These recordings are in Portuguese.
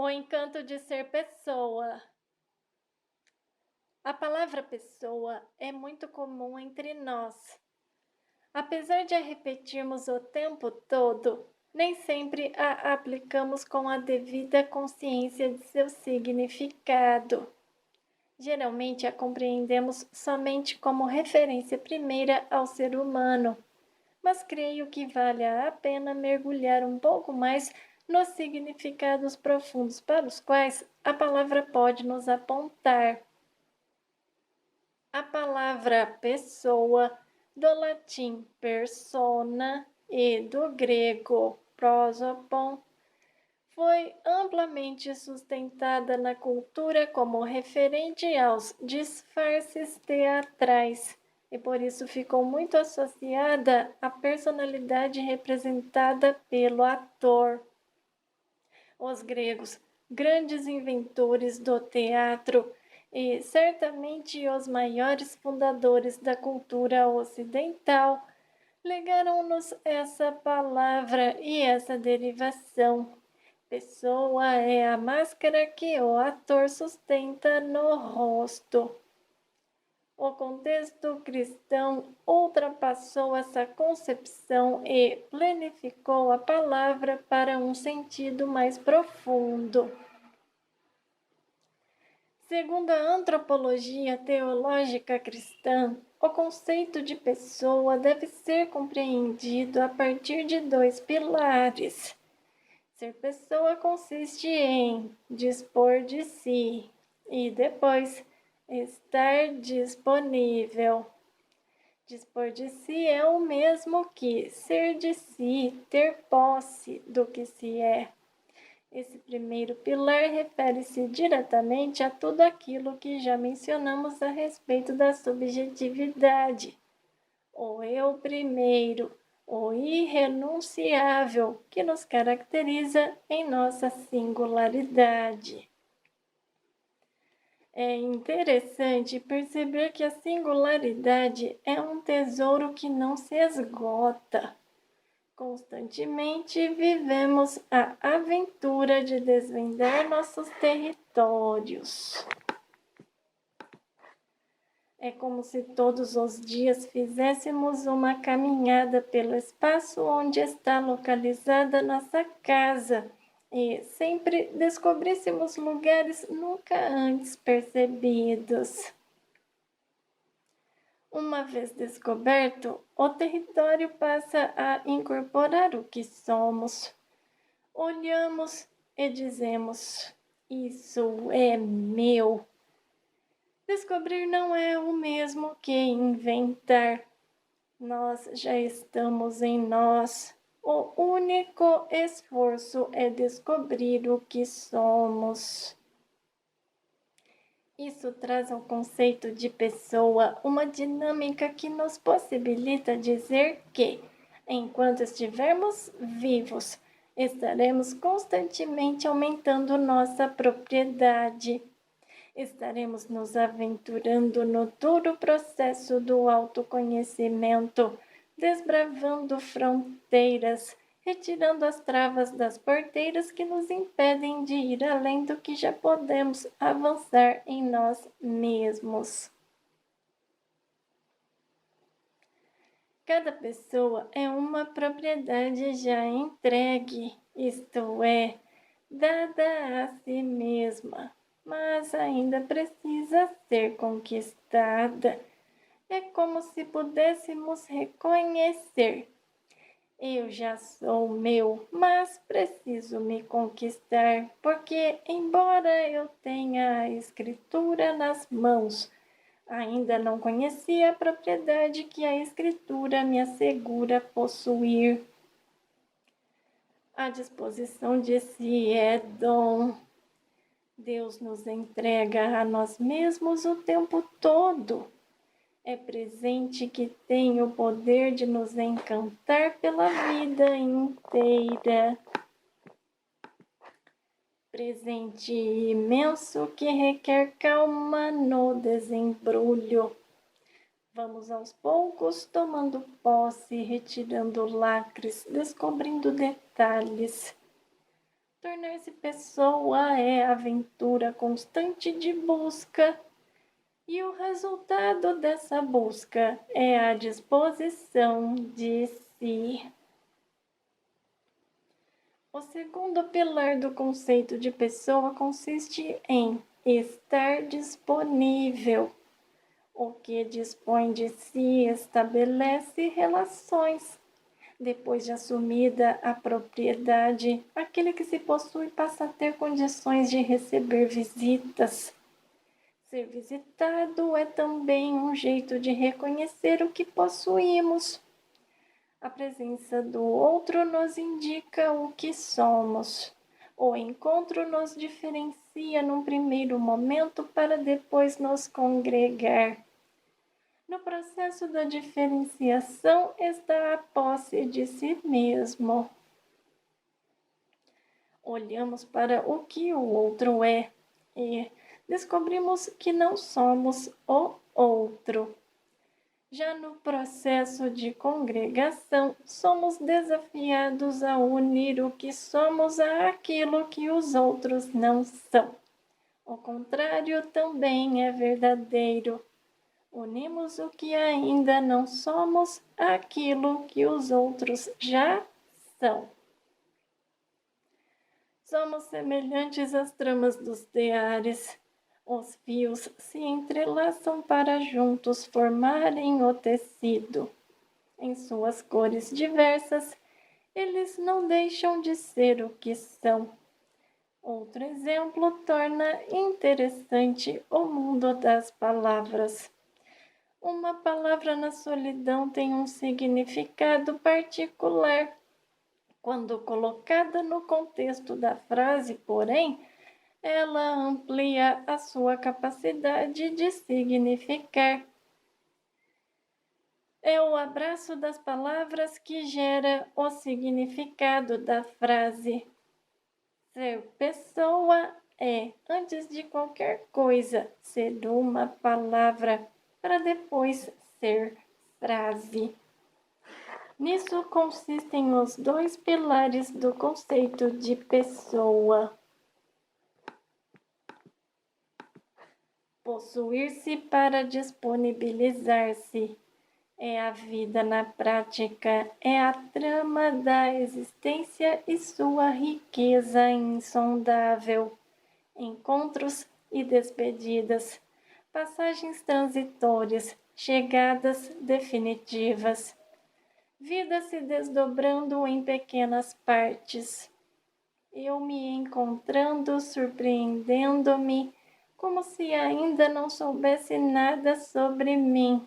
O encanto de ser pessoa. A palavra pessoa é muito comum entre nós. Apesar de a repetirmos o tempo todo, nem sempre a aplicamos com a devida consciência de seu significado. Geralmente a compreendemos somente como referência primeira ao ser humano, mas creio que vale a pena mergulhar um pouco mais nos significados profundos para os quais a palavra pode nos apontar. A palavra pessoa, do latim persona e do grego prosopon, foi amplamente sustentada na cultura como referente aos disfarces teatrais e por isso ficou muito associada à personalidade representada pelo ator. Os gregos, grandes inventores do teatro e certamente os maiores fundadores da cultura ocidental, legaram-nos essa palavra e essa derivação. Pessoa é a máscara que o ator sustenta no rosto. O contexto cristão ultrapassou essa concepção e planificou a palavra para um sentido mais profundo. Segundo a antropologia teológica cristã, o conceito de pessoa deve ser compreendido a partir de dois pilares. Ser pessoa consiste em dispor de si e depois estar disponível. Dispor de si é o mesmo que ser de si, ter posse do que se é. Esse primeiro pilar refere-se diretamente a tudo aquilo que já mencionamos a respeito da subjetividade. O eu primeiro, o irrenunciável que nos caracteriza em nossa singularidade. É interessante perceber que a singularidade é um tesouro que não se esgota. Constantemente vivemos a aventura de desvendar nossos territórios. É como se todos os dias fizéssemos uma caminhada pelo espaço onde está localizada nossa casa e sempre descobríssemos lugares nunca antes percebidos. Uma vez descoberto, o território passa a incorporar o que somos. Olhamos e dizemos: isso é meu. Descobrir não é o mesmo que inventar. Nós já estamos em nós. O único esforço é descobrir o que somos. Isso traz ao conceito de pessoa uma dinâmica que nos possibilita dizer que, enquanto estivermos vivos, estaremos constantemente aumentando nossa propriedade. Estaremos nos aventurando no duro processo do autoconhecimento, desbravando fronteiras, retirando as travas das porteiras que nos impedem de ir além do que já podemos avançar em nós mesmos. Cada pessoa é uma propriedade já entregue, isto é, dada a si mesma, mas ainda precisa ser conquistada. É como se pudéssemos reconhecer: eu já sou meu, mas preciso me conquistar, porque, embora eu tenha a escritura nas mãos, ainda não conheci a propriedade que a Escritura me assegura possuir. A disposição de si é dom. Deus nos entrega a nós mesmos o tempo todo. É presente que tem o poder de nos encantar pela vida inteira. Presente imenso que requer calma no desembrulho. Vamos aos poucos tomando posse, retirando lacres, descobrindo detalhes. Tornar-se pessoa é aventura constante de busca, e o resultado dessa busca é a disposição de si. O segundo pilar do conceito de pessoa consiste em estar disponível. O que dispõe de si estabelece relações. Depois de assumida a propriedade, aquele que se possui passa a ter condições de receber visitas. Ser visitado é também um jeito de reconhecer o que possuímos. A presença do outro nos indica o que somos. O encontro nos diferencia num primeiro momento para depois nos congregar. No processo da diferenciação está a posse de si mesmo. Olhamos para o que o outro é e descobrimos que não somos o outro. Já no processo de congregação, somos desafiados a unir o que somos àquilo que os outros não são. O contrário também é verdadeiro. Unimos o que ainda não somos àquilo que os outros já são. Somos semelhantes às tramas dos teares. Os fios se entrelaçam para juntos formarem o tecido. Em suas cores diversas, eles não deixam de ser o que são. Outro exemplo torna interessante o mundo das palavras. Uma palavra na solidão tem um significado particular. Quando colocada no contexto da frase, porém, ela amplia a sua capacidade de significar. É o abraço das palavras que gera o significado da frase. Ser pessoa é, antes de qualquer coisa, ser uma palavra para depois ser frase. Nisso consistem os dois pilares do conceito de pessoa. Possuir-se para disponibilizar-se. É a vida na prática, é a trama da existência e sua riqueza insondável. Encontros e despedidas, passagens transitórias, chegadas definitivas. Vida se desdobrando em pequenas partes. Eu me encontrando, surpreendendo-me, como se ainda não soubesse nada sobre mim.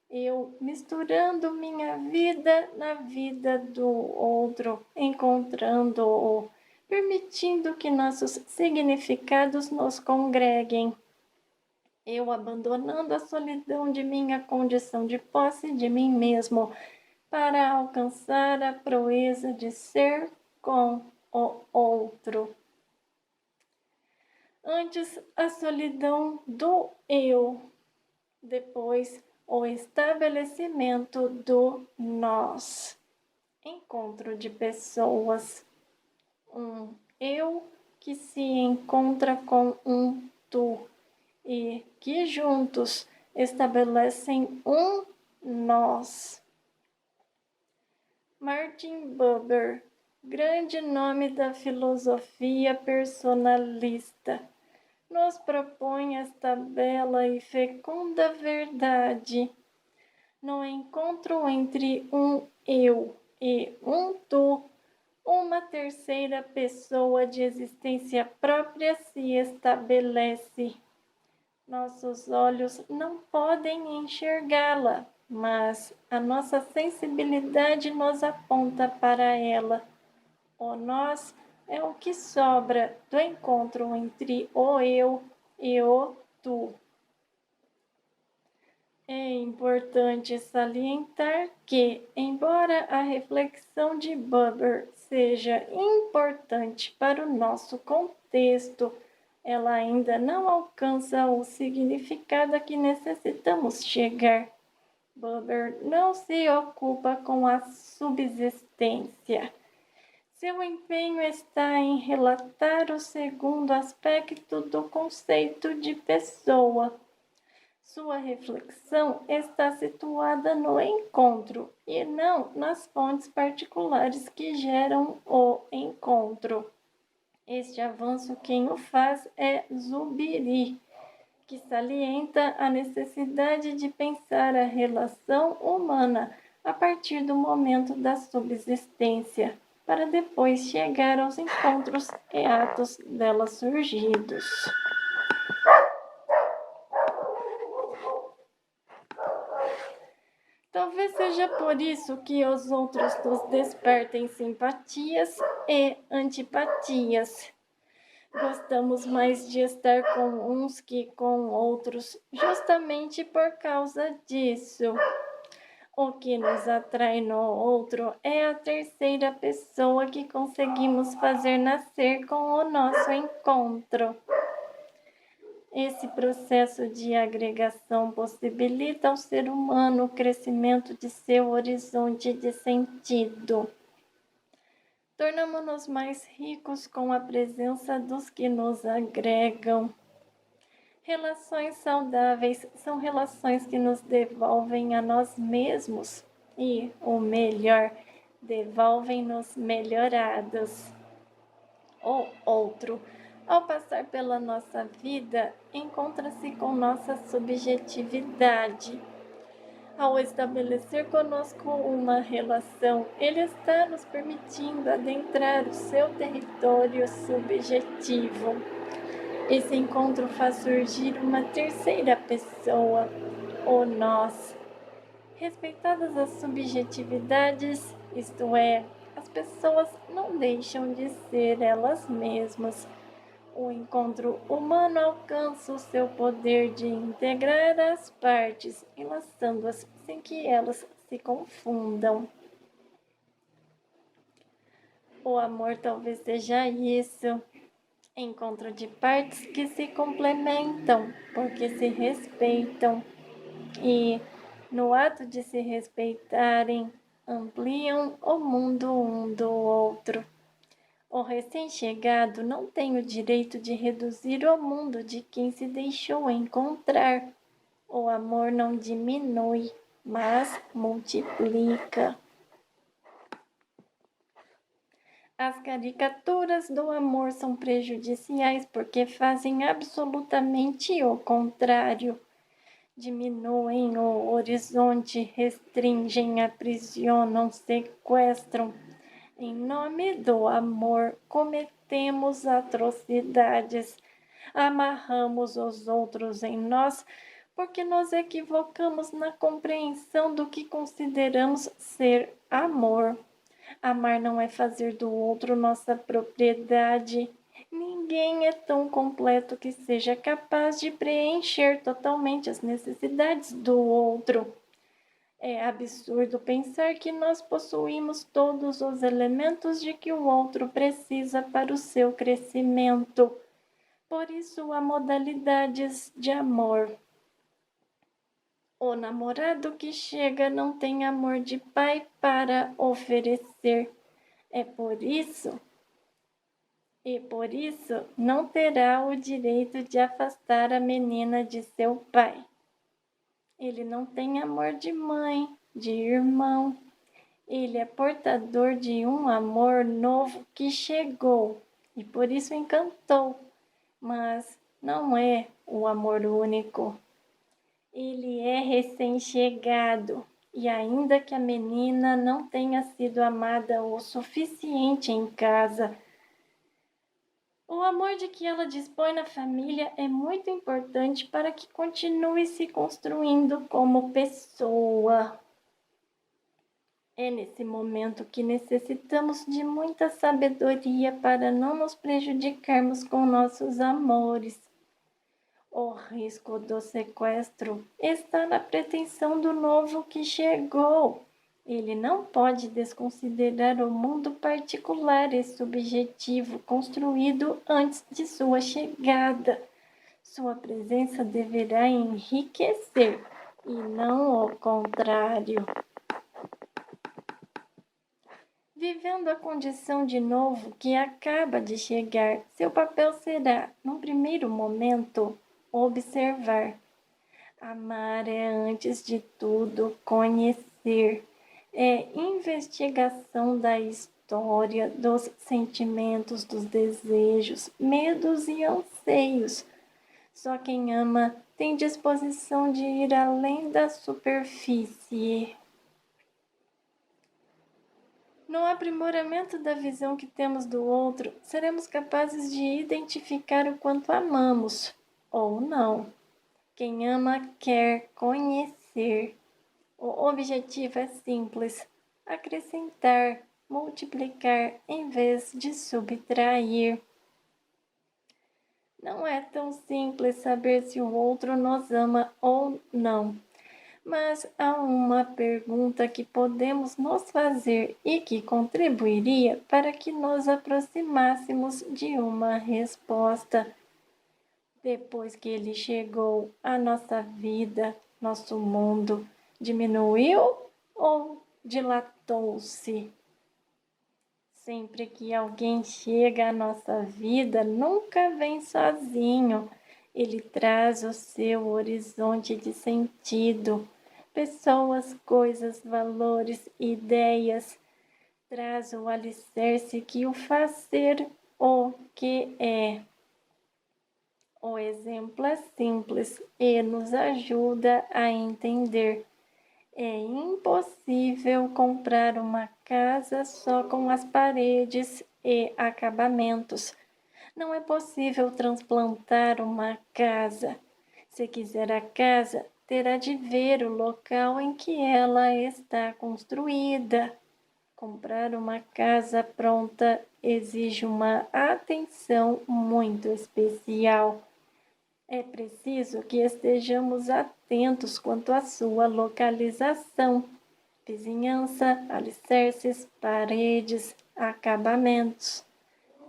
Eu misturando minha vida na vida do outro, encontrando-o, permitindo que nossos significados nos congreguem. Eu abandonando a solidão de minha condição de posse de mim mesmo, para alcançar a proeza de ser com o outro. Antes, a solidão do eu, depois, o estabelecimento do nós. Encontro de pessoas. Um eu que se encontra com um tu e que juntos estabelecem um nós. Martin Buber, grande nome da filosofia personalista, nos propõe esta bela e fecunda verdade. No encontro entre um eu e um tu, uma terceira pessoa de existência própria se estabelece. Nossos olhos não podem enxergá-la, mas a nossa sensibilidade nos aponta para ela. O nós é o que sobra do encontro entre o eu e o tu. É importante salientar que, embora a reflexão de Buber seja importante para o nosso contexto, ela ainda não alcança o significado a que necessitamos chegar. Buber não se ocupa com a subsistência. Seu empenho está em relatar o segundo aspecto do conceito de pessoa. Sua reflexão está situada no encontro e não nas fontes particulares que geram o encontro. Este avanço quem o faz é Zubiri, que salienta a necessidade de pensar a relação humana a partir do momento da subsistência, para depois chegar aos encontros e atos dela surgidos. Talvez seja por isso que os outros nos despertem simpatias e antipatias. Gostamos mais de estar com uns que com outros, justamente por causa disso. O que nos atrai no outro é a terceira pessoa que conseguimos fazer nascer com o nosso encontro. Esse processo de agregação possibilita ao ser humano o crescimento de seu horizonte de sentido. Tornamo-nos mais ricos com a presença dos que nos agregam. Relações saudáveis são relações que nos devolvem a nós mesmos e, o melhor, devolvem-nos melhorados. O outro, ao passar pela nossa vida, encontra-se com nossa subjetividade. Ao estabelecer conosco uma relação, ele está nos permitindo adentrar o seu território subjetivo. Esse encontro faz surgir uma terceira pessoa, o nós. Respeitadas as subjetividades, isto é, as pessoas não deixam de ser elas mesmas. O encontro humano alcança o seu poder de integrar as partes, enlaçando-as sem que elas se confundam. O amor talvez seja isso. Encontro de partes que se complementam, porque se respeitam e, no ato de se respeitarem, ampliam o mundo um do outro. O recém-chegado não tem o direito de reduzir o mundo de quem se deixou encontrar. O amor não diminui, mas multiplica. As caricaturas do amor são prejudiciais porque fazem absolutamente o contrário. Diminuem o horizonte, restringem, aprisionam, sequestram. Em nome do amor, cometemos atrocidades. Amarramos os outros em nós porque nos equivocamos na compreensão do que consideramos ser amor. Amar não é fazer do outro nossa propriedade. Ninguém é tão completo que seja capaz de preencher totalmente as necessidades do outro. É absurdo pensar que nós possuímos todos os elementos de que o outro precisa para o seu crescimento. Por isso, há modalidades de amor. O namorado que chega não tem amor de pai para oferecer. Por isso não terá o direito de afastar a menina de seu pai. Ele não tem amor de mãe, de irmão. Ele é portador de um amor novo que chegou e por isso encantou, mas não é o amor único. Ele é recém-chegado e ainda que a menina não tenha sido amada o suficiente em casa, o amor de que ela dispõe na família é muito importante para que continue se construindo como pessoa. É nesse momento que necessitamos de muita sabedoria para não nos prejudicarmos com nossos amores. O risco do sequestro está na pretensão do novo que chegou. Ele não pode desconsiderar o mundo particular e subjetivo construído antes de sua chegada. Sua presença deverá enriquecer e não o contrário. Vivendo a condição de novo que acaba de chegar, seu papel será, num primeiro momento, observar. Amar é, antes de tudo, conhecer. É investigação da história, dos sentimentos, dos desejos, medos e anseios. Só quem ama tem disposição de ir além da superfície. No aprimoramento da visão que temos do outro, seremos capazes de identificar o quanto amamos, ou não. Quem ama quer conhecer. O objetivo é simples: acrescentar, multiplicar em vez de subtrair. Não é tão simples saber se o outro nos ama ou não. Mas há uma pergunta que podemos nos fazer e que contribuiria para que nos aproximássemos de uma resposta. Depois que ele chegou à nossa vida, nosso mundo diminuiu ou dilatou-se? Sempre que alguém chega à nossa vida, nunca vem sozinho. Ele traz o seu horizonte de sentido, pessoas, coisas, valores, ideias. Traz o alicerce que o faz ser o que é. O exemplo é simples e nos ajuda a entender. É impossível comprar uma casa só com as paredes e acabamentos. Não é possível transplantar uma casa. Se quiser a casa, terá de ver o local em que ela está construída. Comprar uma casa pronta exige uma atenção muito especial. É preciso que estejamos atentos quanto à sua localização, vizinhança, alicerces, paredes, acabamentos.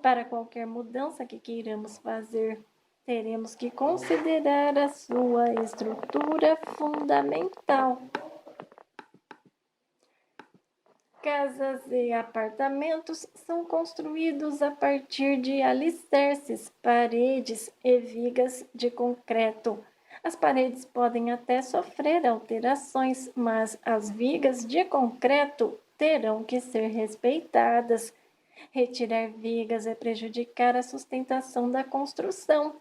Para qualquer mudança que queiramos fazer, teremos que considerar a sua estrutura fundamental. Casas e apartamentos são construídos a partir de alicerces, paredes e vigas de concreto. As paredes podem até sofrer alterações, mas as vigas de concreto terão que ser respeitadas. Retirar vigas é prejudicar a sustentação da construção.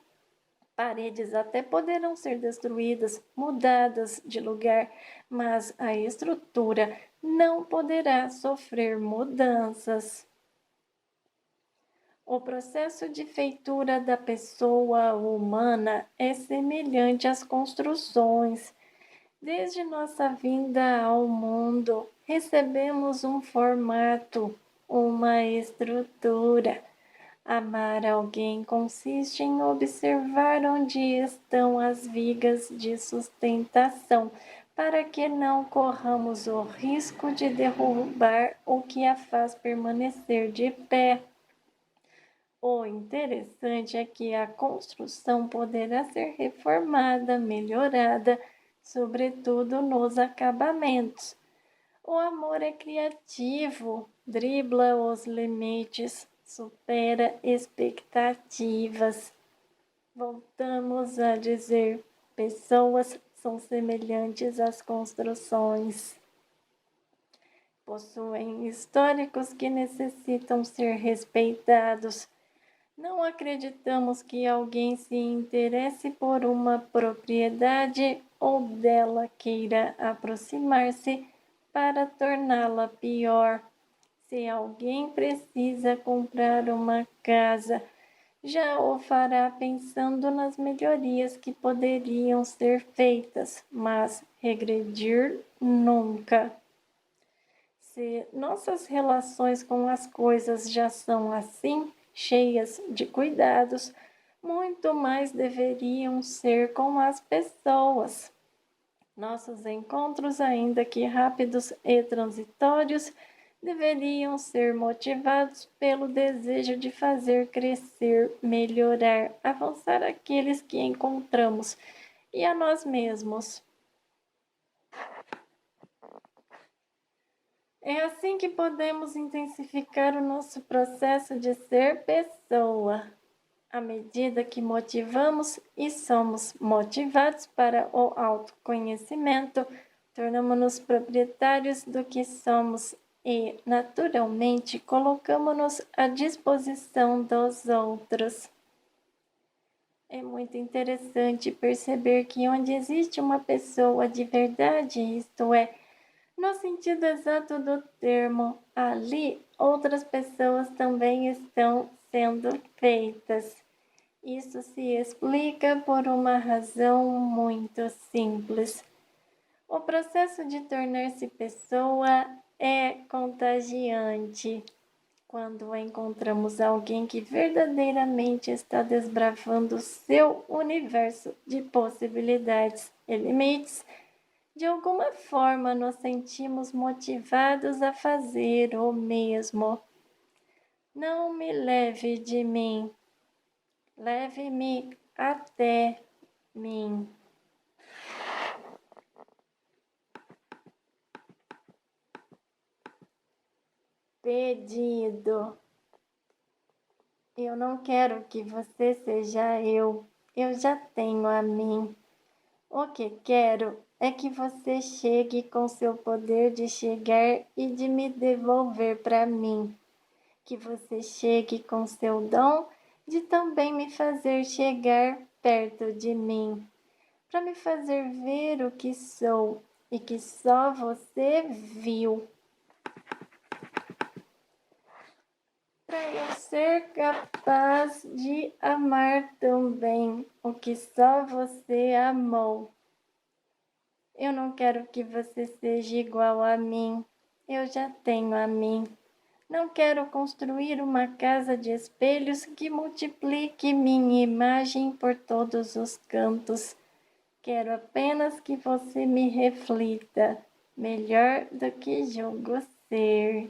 Paredes até poderão ser destruídas, mudadas de lugar, mas a estrutura não poderá sofrer mudanças. O processo de feitura da pessoa humana é semelhante às construções. Desde nossa vinda ao mundo, recebemos um formato, uma estrutura. Amar alguém consiste em observar onde estão as vigas de sustentação, para que não corramos o risco de derrubar o que a faz permanecer de pé. O interessante é que a construção poderá ser reformada, melhorada, sobretudo nos acabamentos. O amor é criativo, dribla os limites, supera expectativas. Voltamos a dizer: pessoas são semelhantes às construções. Possuem históricos que necessitam ser respeitados. Não acreditamos que alguém se interesse por uma propriedade ou dela queira aproximar-se para torná-la pior. Se alguém precisa comprar uma casa, já o fará pensando nas melhorias que poderiam ser feitas, mas regredir nunca. Se nossas relações com as coisas já são assim, cheias de cuidados, muito mais deveriam ser com as pessoas. Nossos encontros, ainda que rápidos e transitórios, deveriam ser motivados pelo desejo de fazer crescer, melhorar, avançar aqueles que encontramos e a nós mesmos. É assim que podemos intensificar o nosso processo de ser pessoa. À medida que motivamos e somos motivados para o autoconhecimento, tornamos-nos proprietários do que somos e, naturalmente, colocamos-nos à disposição dos outros. É muito interessante perceber que onde existe uma pessoa de verdade, isto é, no sentido exato do termo, ali outras pessoas também estão sendo feitas. Isso se explica por uma razão muito simples. O processo de tornar-se pessoa é contagiante. Quando encontramos alguém que verdadeiramente está desbravando seu universo de possibilidades e limites, de alguma forma nos sentimos motivados a fazer o mesmo. Não me leve de mim, leve-me até mim. Pedido. Eu não quero que você seja eu já tenho a mim. O que quero é que você chegue com seu poder de chegar e de me devolver para mim. Que você chegue com seu dom de também me fazer chegar perto de mim, para me fazer ver o que sou e que só você viu. Para eu ser capaz de amar também o que só você amou. Eu não quero que você seja igual a mim, eu já tenho a mim. Não quero construir uma casa de espelhos que multiplique minha imagem por todos os cantos. Quero apenas que você me reflita, melhor do que julgo ser.